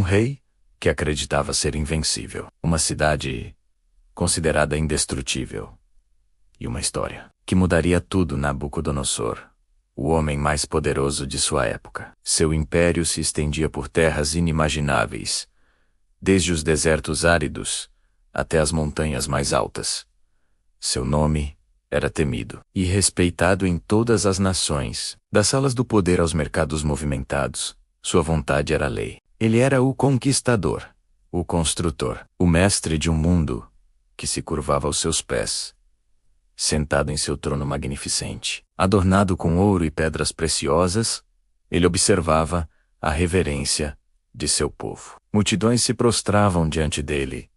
rei que acreditava ser invencível, uma cidade considerada indestrutível, e uma história que mudaria tudo. Nabucodonosor, o homem mais poderoso de sua época. Seu império se estendia por terras inimagináveis, desde os desertos áridos até as montanhas mais altas. Seu nome era temido e respeitado em todas as nações. Das salas do poder aos mercados movimentados, sua vontade era lei. Ele era o conquistador, o construtor, o mestre de um mundo que se curvava aos seus pés. Sentado em seu trono magnificente, adornado com ouro e pedras preciosas, ele observava a reverência de seu povo. Multidões se prostravam diante dele,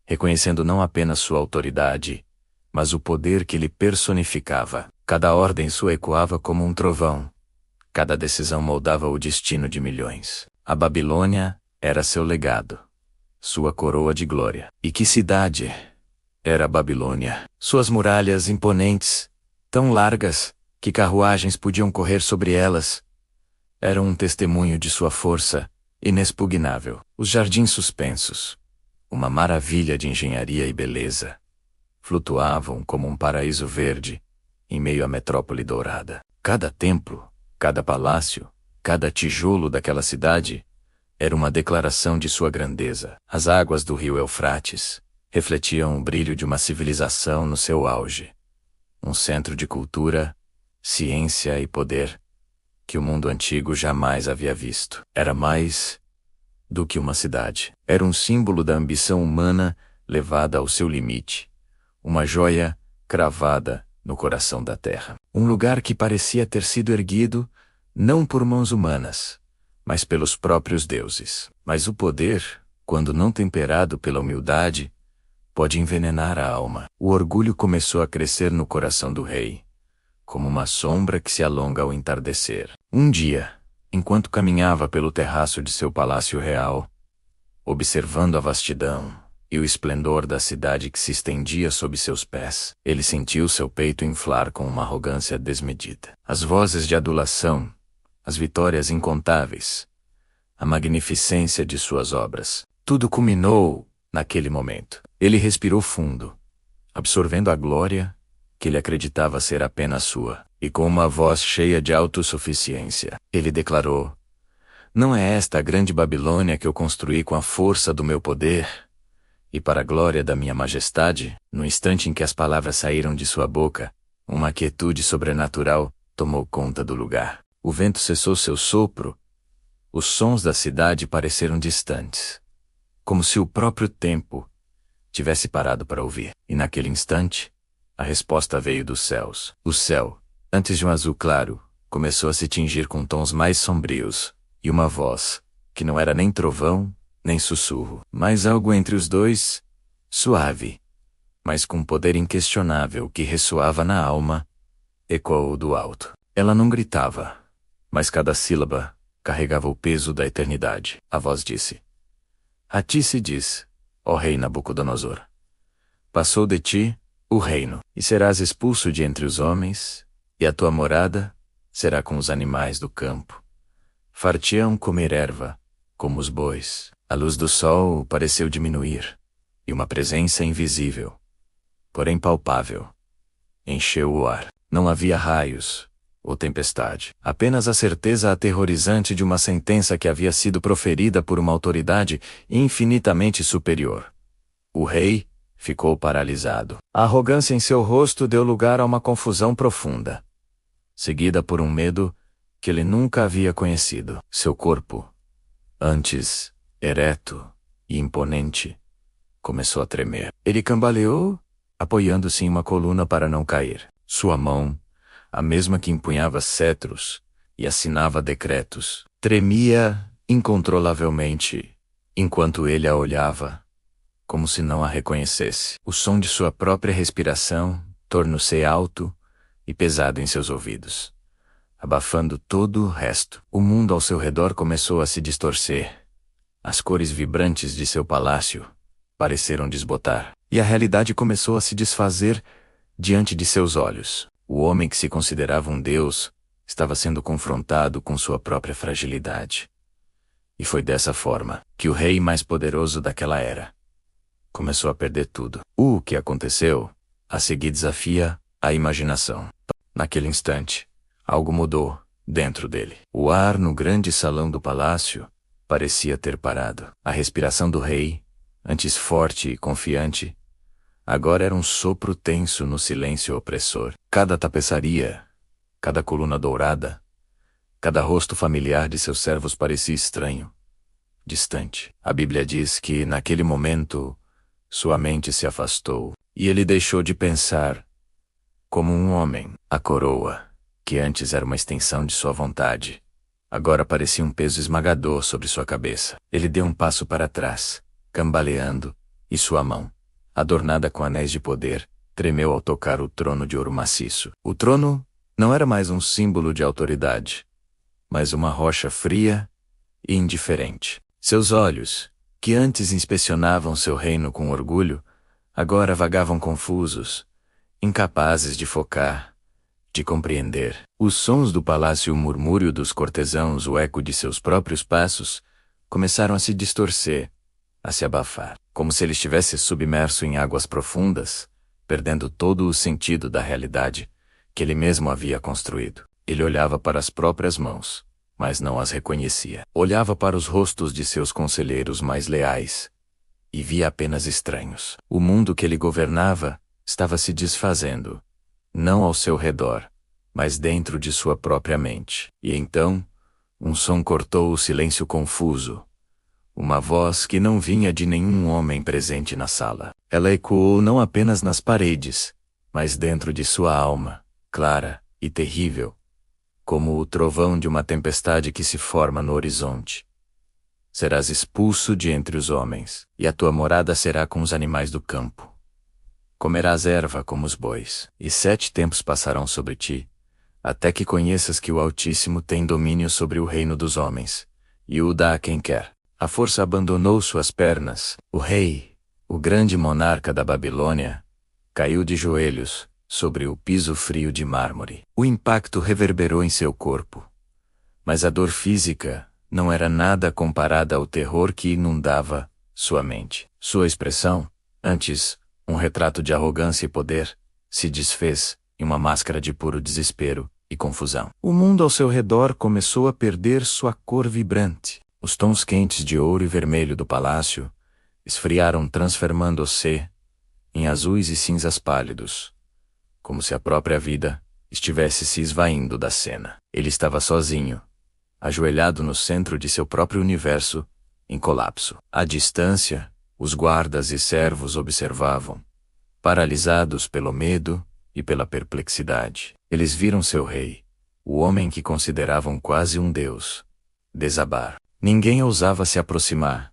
reconhecendo não apenas sua autoridade, mas o poder que ele personificava. Cada ordem sua ecoava como um trovão. Cada decisão moldava o destino de milhões. A Babilônia era seu legado, sua coroa de glória. E que cidade era a Babilônia! Suas muralhas imponentes, tão largas que carruagens podiam correr sobre elas, eram um testemunho de sua força inexpugnável. Os jardins suspensos, uma maravilha de engenharia e beleza, flutuavam como um paraíso verde em meio à metrópole dourada. Cada templo, cada palácio, cada tijolo daquela cidade era uma declaração de sua grandeza. As águas do rio Eufrates refletiam o brilho de uma civilização no seu auge, um centro de cultura, ciência e poder que o mundo antigo jamais havia visto. Era mais do que uma cidade. Era um símbolo da ambição humana levada ao seu limite, uma joia cravada no coração da terra. Um lugar que parecia ter sido erguido não por mãos humanas, mas pelos próprios deuses. Mas o poder, quando não temperado pela humildade, pode envenenar a alma. O orgulho começou a crescer no coração do rei, como uma sombra que se alonga ao entardecer. Um dia, enquanto caminhava pelo terraço de seu palácio real, observando a vastidão e o esplendor da cidade que se estendia sob seus pés, ele sentiu seu peito inflar com uma arrogância desmedida. As vozes de adulação, as vitórias incontáveis, a magnificência de suas obras, tudo culminou naquele momento. Ele respirou fundo, absorvendo a glória que ele acreditava ser apenas sua, e com uma voz cheia de autossuficiência, ele declarou: "Não é esta a grande Babilônia que eu construí com a força do meu poder e para a glória da minha majestade?" No instante em que as palavras saíram de sua boca, uma quietude sobrenatural tomou conta do lugar. O vento cessou seu sopro, os sons da cidade pareceram distantes, como se o próprio tempo tivesse parado para ouvir. E naquele instante, a resposta veio dos céus. O céu, antes de um azul claro, começou a se tingir com tons mais sombrios, e uma voz, que não era nem trovão, nem sussurro, mas algo entre os dois, suave, mas com poder inquestionável que ressoava na alma, ecoou do alto. Ela não gritava, mas cada sílaba carregava o peso da eternidade. A voz disse: "A ti se diz, ó rei Nabucodonosor, passou de ti o reino, e serás expulso de entre os homens, e a tua morada será com os animais do campo. Far-te-ão comer erva, como os bois." A luz do sol pareceu diminuir, e uma presença invisível, porém palpável, encheu o ar. Não havia raios ou tempestade, apenas a certeza aterrorizante de uma sentença que havia sido proferida por uma autoridade infinitamente superior. O rei ficou paralisado. A arrogância em seu rosto deu lugar a uma confusão profunda, seguida por um medo que ele nunca havia conhecido. Seu corpo, antes ereto e imponente, começou a tremer. Ele cambaleou, apoiando-se em uma coluna para não cair. Sua mão, a mesma que empunhava cetros e assinava decretos, tremia incontrolavelmente, enquanto ele a olhava, como se não a reconhecesse. O som de sua própria respiração tornou-se alto e pesado em seus ouvidos, abafando todo o resto. O mundo ao seu redor começou a se distorcer. As cores vibrantes de seu palácio pareceram desbotar, e a realidade começou a se desfazer diante de seus olhos. O homem que se considerava um deus estava sendo confrontado com sua própria fragilidade. E foi dessa forma que o rei mais poderoso daquela era começou a perder tudo. O que aconteceu a seguir desafia a imaginação. Naquele instante, algo mudou dentro dele. O ar no grande salão do palácio parecia ter parado. A respiração do rei, antes forte e confiante, agora era um sopro tenso no silêncio opressor. Cada tapeçaria, cada coluna dourada, cada rosto familiar de seus servos parecia estranho, distante. A Bíblia diz que, naquele momento, sua mente se afastou, e ele deixou de pensar como um homem. A coroa, que antes era uma extensão de sua vontade, agora parecia um peso esmagador sobre sua cabeça. Ele deu um passo para trás, cambaleando, e sua mão, adornada com anéis de poder, tremeu ao tocar o trono de ouro maciço. O trono não era mais um símbolo de autoridade, mas uma rocha fria e indiferente. Seus olhos, que antes inspecionavam seu reino com orgulho, agora vagavam confusos, incapazes de focar, de compreender. Os sons do palácio, o murmúrio dos cortesãos, o eco de seus próprios passos, começaram a se distorcer, a se abafar, como se ele estivesse submerso em águas profundas, perdendo todo o sentido da realidade que ele mesmo havia construído. Ele olhava para as próprias mãos, mas não as reconhecia. Olhava para os rostos de seus conselheiros mais leais e via apenas estranhos. O mundo que ele governava estava se desfazendo, não ao seu redor, mas dentro de sua própria mente. E então, um som cortou o silêncio confuso. Uma voz que não vinha de nenhum homem presente na sala. Ela ecoou não apenas nas paredes, mas dentro de sua alma, clara e terrível, como o trovão de uma tempestade que se forma no horizonte. Serás expulso de entre os homens, e a tua morada será com os animais do campo. Comerás erva como os bois, e 7 tempos passarão sobre ti, até que conheças que o Altíssimo tem domínio sobre o reino dos homens, e o dá a quem quer. A força abandonou suas pernas. O rei, o grande monarca da Babilônia, caiu de joelhos sobre o piso frio de mármore. O impacto reverberou em seu corpo, mas a dor física não era nada comparada ao terror que inundava sua mente. Sua expressão, antes um retrato de arrogância e poder, se desfez em uma máscara de puro desespero e confusão. O mundo ao seu redor começou a perder sua cor vibrante. Os tons quentes de ouro e vermelho do palácio esfriaram, transformando-se em azuis e cinzas pálidos, como se a própria vida estivesse se esvaindo da cena. Ele estava sozinho, ajoelhado no centro de seu próprio universo, em colapso. À distância, os guardas e servos observavam, paralisados pelo medo e pela perplexidade. Eles viram seu rei, o homem que consideravam quase um deus, desabar. Ninguém ousava se aproximar.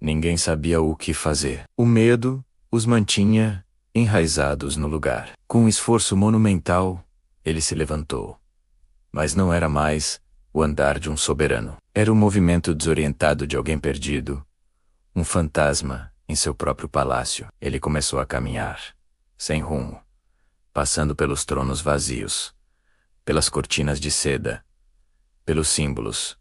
Ninguém sabia o que fazer. O medo os mantinha enraizados no lugar. Com um esforço monumental, ele se levantou. Mas não era mais o andar de um soberano. Era o movimento desorientado de alguém perdido, um fantasma em seu próprio palácio. Ele começou a caminhar, sem rumo, passando pelos tronos vazios, pelas cortinas de seda, pelos símbolos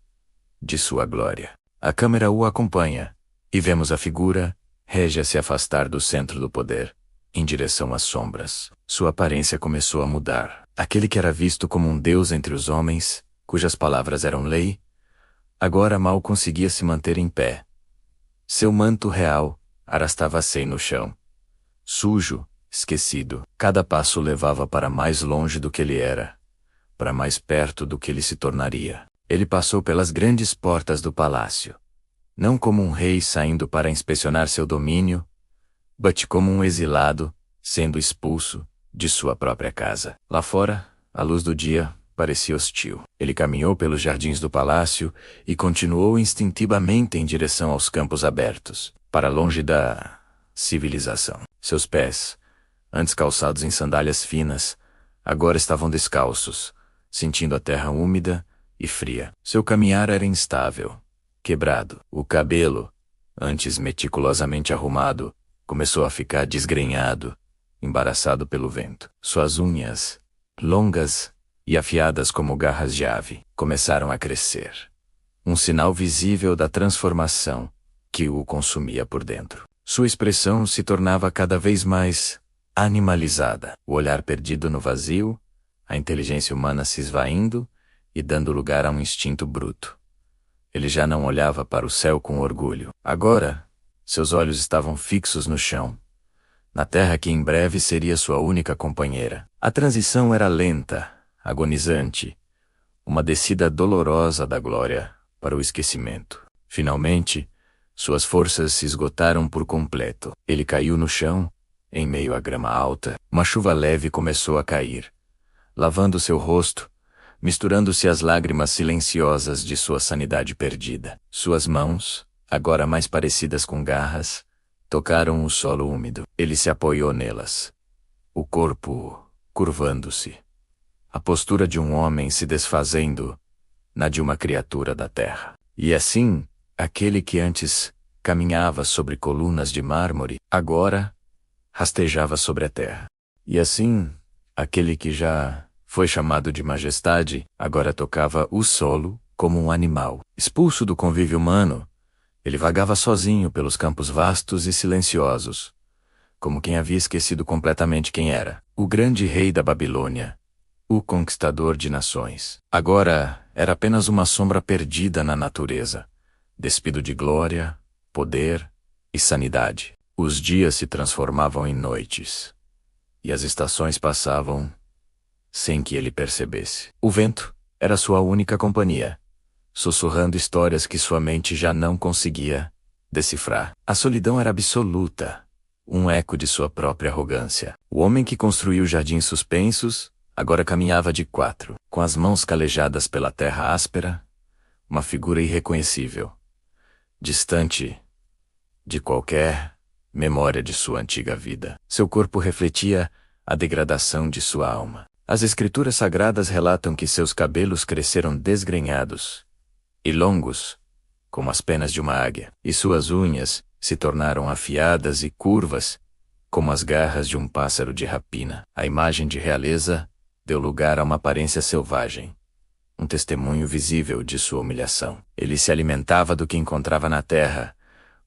de sua glória. A câmera o acompanha, e vemos a figura régia se afastar do centro do poder, em direção às sombras. Sua aparência começou a mudar. Aquele que era visto como um deus entre os homens, cujas palavras eram lei, agora mal conseguia se manter em pé. Seu manto real arrastava-se no chão. Sujo, esquecido. Cada passo o levava para mais longe do que ele era, para mais perto do que ele se tornaria. Ele passou pelas grandes portas do palácio, não como um rei saindo para inspecionar seu domínio, mas como um exilado, sendo expulso de sua própria casa. Lá fora, a luz do dia parecia hostil. Ele caminhou pelos jardins do palácio e continuou instintivamente em direção aos campos abertos, para longe da civilização. Seus pés, antes calçados em sandálias finas, agora estavam descalços, sentindo a terra úmida e fria. Seu caminhar era instável, quebrado. O cabelo, antes meticulosamente arrumado, começou a ficar desgrenhado, embaraçado pelo vento. Suas unhas, longas e afiadas como garras de ave, começaram a crescer, um sinal visível da transformação que o consumia por dentro. Sua expressão se tornava cada vez mais animalizada, o olhar perdido no vazio, a inteligência humana se esvaindo e dando lugar a um instinto bruto. Ele já não olhava para o céu com orgulho. Agora, seus olhos estavam fixos no chão, na terra que em breve seria sua única companheira. A transição era lenta, agonizante, uma descida dolorosa da glória para o esquecimento. Finalmente, suas forças se esgotaram por completo. Ele caiu no chão, em meio à grama alta. Uma chuva leve começou a cair, lavando seu rosto, misturando-se às lágrimas silenciosas de sua sanidade perdida. Suas mãos, agora mais parecidas com garras, tocaram o solo úmido. Ele se apoiou nelas, o corpo curvando-se, a postura de um homem se desfazendo na de uma criatura da terra. E assim, aquele que antes caminhava sobre colunas de mármore, agora rastejava sobre a terra. E assim, aquele que já foi chamado de majestade, agora tocava o solo como um animal. Expulso do convívio humano, ele vagava sozinho pelos campos vastos e silenciosos, como quem havia esquecido completamente quem era. O grande rei da Babilônia, o conquistador de nações. Agora era apenas uma sombra perdida na natureza, despido de glória, poder e sanidade. Os dias se transformavam em noites, e as estações passavam sem que ele percebesse. O vento era sua única companhia, sussurrando histórias que sua mente já não conseguia decifrar. A solidão era absoluta, um eco de sua própria arrogância. O homem que construiu jardins suspensos agora caminhava de quatro, com as mãos calejadas pela terra áspera, uma figura irreconhecível, distante de qualquer memória de sua antiga vida. Seu corpo refletia a degradação de sua alma. As escrituras sagradas relatam que seus cabelos cresceram desgrenhados e longos, como as penas de uma águia, e suas unhas se tornaram afiadas e curvas, como as garras de um pássaro de rapina. A imagem de realeza deu lugar a uma aparência selvagem, um testemunho visível de sua humilhação. Ele se alimentava do que encontrava na terra,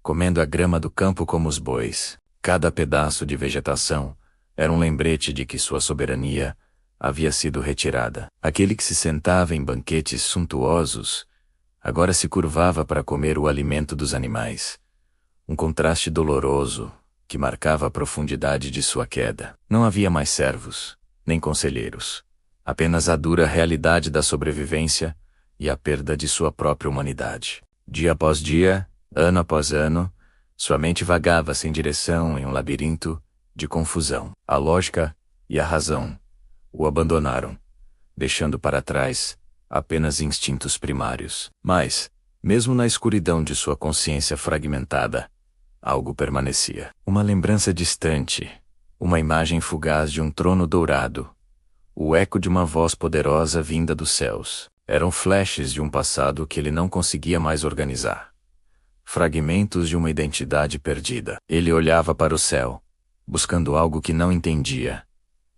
comendo a grama do campo como os bois. Cada pedaço de vegetação era um lembrete de que sua soberania havia sido retirada. Aquele que se sentava em banquetes suntuosos agora se curvava para comer o alimento dos animais. Um contraste doloroso que marcava a profundidade de sua queda. Não havia mais servos, nem conselheiros. Apenas a dura realidade da sobrevivência e a perda de sua própria humanidade. Dia após dia, ano após ano, sua mente vagava sem direção em um labirinto de confusão. A lógica e a razão o abandonaram, deixando para trás apenas instintos primários. Mas, mesmo na escuridão de sua consciência fragmentada, algo permanecia. Uma lembrança distante, uma imagem fugaz de um trono dourado, o eco de uma voz poderosa vinda dos céus. Eram flashes de um passado que ele não conseguia mais organizar. Fragmentos de uma identidade perdida. Ele olhava para o céu, buscando algo que não entendia,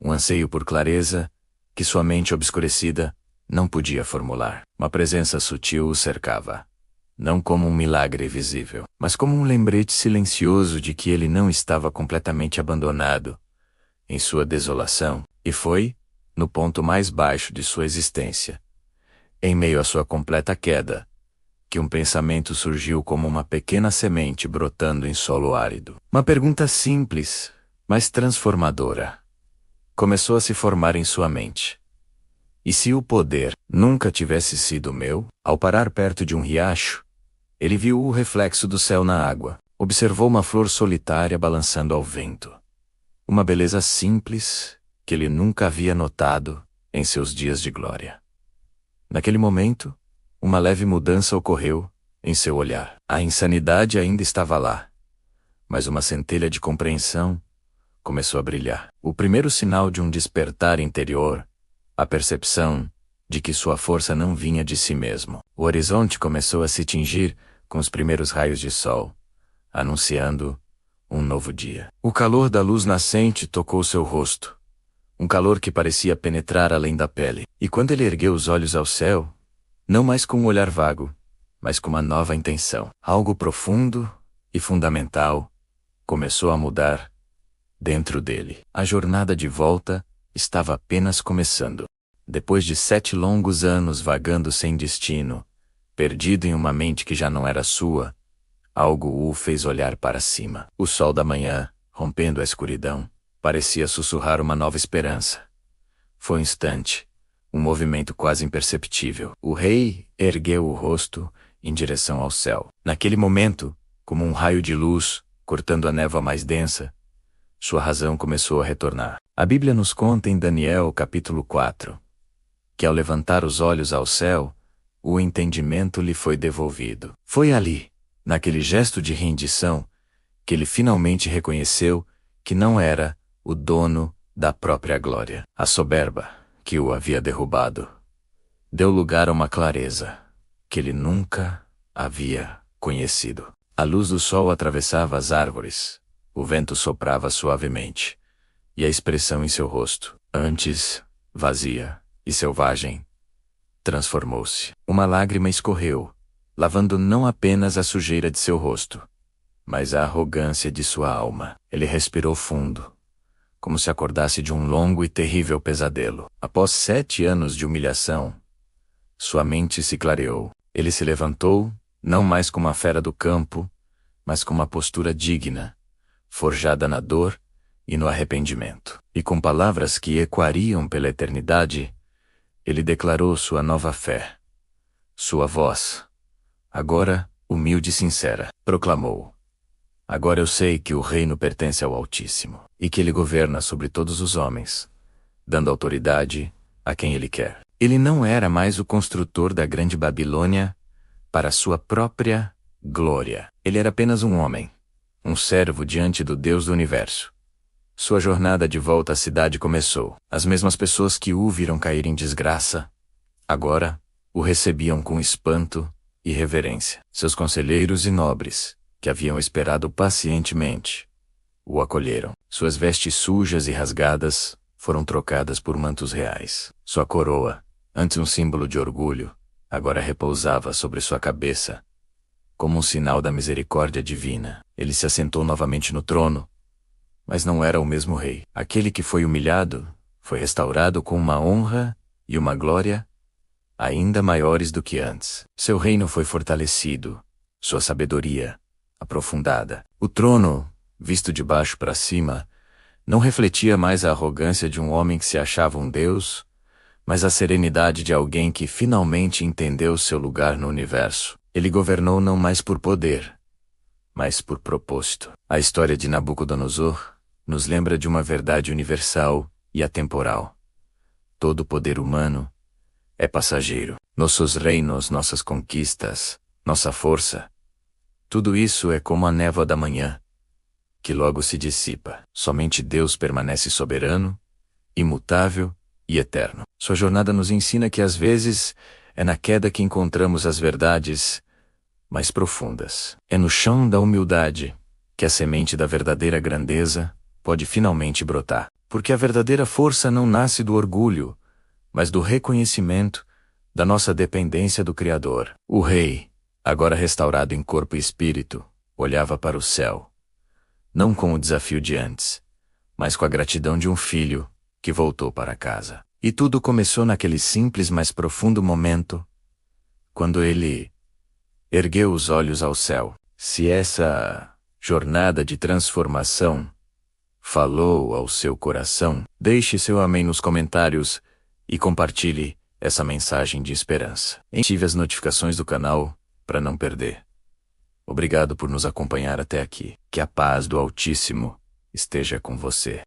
um anseio por clareza que sua mente obscurecida não podia formular. Uma presença sutil o cercava, não como um milagre visível, mas como um lembrete silencioso de que ele não estava completamente abandonado em sua desolação. E foi, no ponto mais baixo de sua existência, em meio à sua completa queda, que um pensamento surgiu como uma pequena semente brotando em solo árido. Uma pergunta simples, mas transformadora, começou a se formar em sua mente. E se o poder nunca tivesse sido meu? Ao parar perto de um riacho, ele viu o reflexo do céu na água. Observou uma flor solitária balançando ao vento. Uma beleza simples que ele nunca havia notado em seus dias de glória. Naquele momento, uma leve mudança ocorreu em seu olhar. A insanidade ainda estava lá, mas uma centelha de compreensão começou a brilhar. O primeiro sinal de um despertar interior, a percepção de que sua força não vinha de si mesmo. O horizonte começou a se tingir com os primeiros raios de sol, anunciando um novo dia. O calor da luz nascente tocou seu rosto, um calor que parecia penetrar além da pele. E quando ele ergueu os olhos ao céu, não mais com um olhar vago, mas com uma nova intenção. Algo profundo e fundamental começou a mudar dentro dele. A jornada de volta estava apenas começando. Depois de 7 longos anos vagando sem destino, perdido em uma mente que já não era sua, algo o fez olhar para cima. O sol da manhã, rompendo a escuridão, parecia sussurrar uma nova esperança. Foi um instante, um movimento quase imperceptível. O rei ergueu o rosto em direção ao céu. Naquele momento, como um raio de luz, cortando a névoa mais densa, sua razão começou a retornar. A Bíblia nos conta em Daniel capítulo 4, que ao levantar os olhos ao céu, o entendimento lhe foi devolvido. Foi ali, naquele gesto de rendição, que ele finalmente reconheceu que não era o dono da própria glória. A soberba, que o havia derrubado, deu lugar a uma clareza que ele nunca havia conhecido. A luz do sol atravessava as árvores, o vento soprava suavemente, e a expressão em seu rosto, antes vazia e selvagem, transformou-se. Uma lágrima escorreu, lavando não apenas a sujeira de seu rosto, mas a arrogância de sua alma. Ele respirou fundo, como se acordasse de um longo e terrível pesadelo. Após 7 anos de humilhação, sua mente se clareou. Ele se levantou, não mais como a fera do campo, mas com uma postura digna, forjada na dor e no arrependimento. E com palavras que ecoariam pela eternidade, ele declarou sua nova fé. Sua voz, agora humilde e sincera, proclamou: agora eu sei que o reino pertence ao Altíssimo, e que ele governa sobre todos os homens, dando autoridade a quem ele quer. Ele não era mais o construtor da grande Babilônia para sua própria glória. Ele era apenas um homem, um servo diante do Deus do universo. Sua jornada de volta à cidade começou. As mesmas pessoas que o viram cair em desgraça, agora o recebiam com espanto e reverência. Seus conselheiros e nobres, que haviam esperado pacientemente, o acolheram. Suas vestes sujas e rasgadas foram trocadas por mantos reais. Sua coroa, antes um símbolo de orgulho, agora repousava sobre sua cabeça, como um sinal da misericórdia divina. Ele se assentou novamente no trono, mas não era o mesmo rei. Aquele que foi humilhado foi restaurado com uma honra e uma glória ainda maiores do que antes. Seu reino foi fortalecido, sua sabedoria aprofundada. O trono, visto de baixo para cima, não refletia mais a arrogância de um homem que se achava um deus, mas a serenidade de alguém que finalmente entendeu seu lugar no universo. Ele governou não mais por poder, mas por propósito. A história de Nabucodonosor nos lembra de uma verdade universal e atemporal. Todo poder humano é passageiro. Nossos reinos, nossas conquistas, nossa força, tudo isso é como a névoa da manhã, que logo se dissipa. Somente Deus permanece soberano, imutável e eterno. Sua jornada nos ensina que às vezes é na queda que encontramos as verdades mais profundas. É no chão da humildade que a semente da verdadeira grandeza pode finalmente brotar. Porque a verdadeira força não nasce do orgulho, mas do reconhecimento da nossa dependência do Criador. O rei, agora restaurado em corpo e espírito, olhava para o céu, não com o desafio de antes, mas com a gratidão de um filho que voltou para casa. E tudo começou naquele simples mas profundo momento, quando ele ergueu os olhos ao céu. Se essa jornada de transformação falou ao seu coração, deixe seu amém nos comentários e compartilhe essa mensagem de esperança. Ative as notificações do canal para não perder. Obrigado por nos acompanhar até aqui. Que a paz do Altíssimo esteja com você.